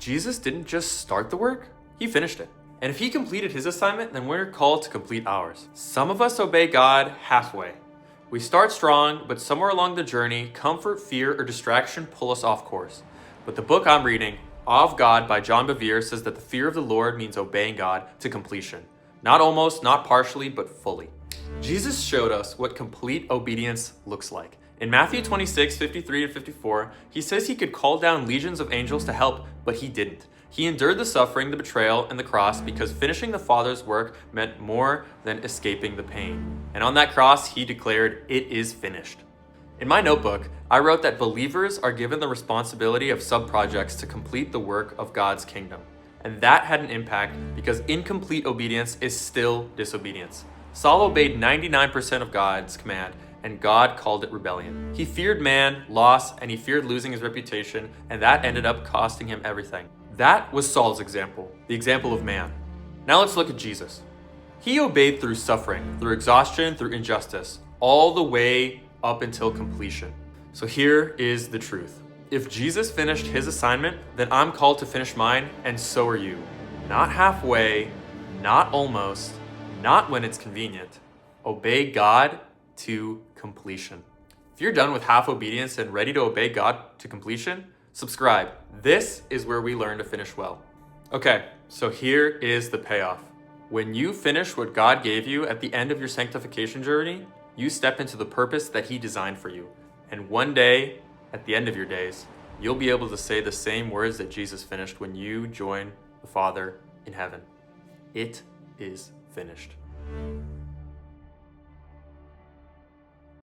Jesus didn't just start the work, he finished it. And if he completed his assignment, then we're called to complete ours. Some of us obey God halfway. We start strong, but somewhere along the journey, comfort, fear, or distraction pull us off course. But the book I'm reading, Awe of God by John Bevere, says that the fear of the Lord means obeying God to completion. Not almost, not partially, but fully. Jesus showed us what complete obedience looks like. In Matthew 26:53-54, he says he could call down legions of angels to help, but he didn't. He endured the suffering, the betrayal, and the cross because finishing the Father's work meant more than escaping the pain. And on that cross, he declared, "It is finished." In my notebook, I wrote that believers are given the responsibility of sub-projects to complete the work of God's kingdom. And that had an impact because incomplete obedience is still disobedience. Saul obeyed 99% of God's command, and God called it rebellion. He feared man, loss, and he feared losing his reputation, and that ended up costing him everything. That was Saul's example, the example of man. Now let's look at Jesus. He obeyed through suffering, through exhaustion, through injustice, all the way up until completion. So here is the truth. If Jesus finished his assignment, then I'm called to finish mine, and so are you. Not halfway, not almost, not when it's convenient. Obey God to completion. If you're done with half obedience and ready to obey God to completion, subscribe. This is where we learn to finish well. Okay, so here is the payoff. When you finish what God gave you at the end of your sanctification journey, you step into the purpose that he designed for you. And one day, at the end of your days, you'll be able to say the same words that Jesus finished when you join the Father in heaven. It is finished.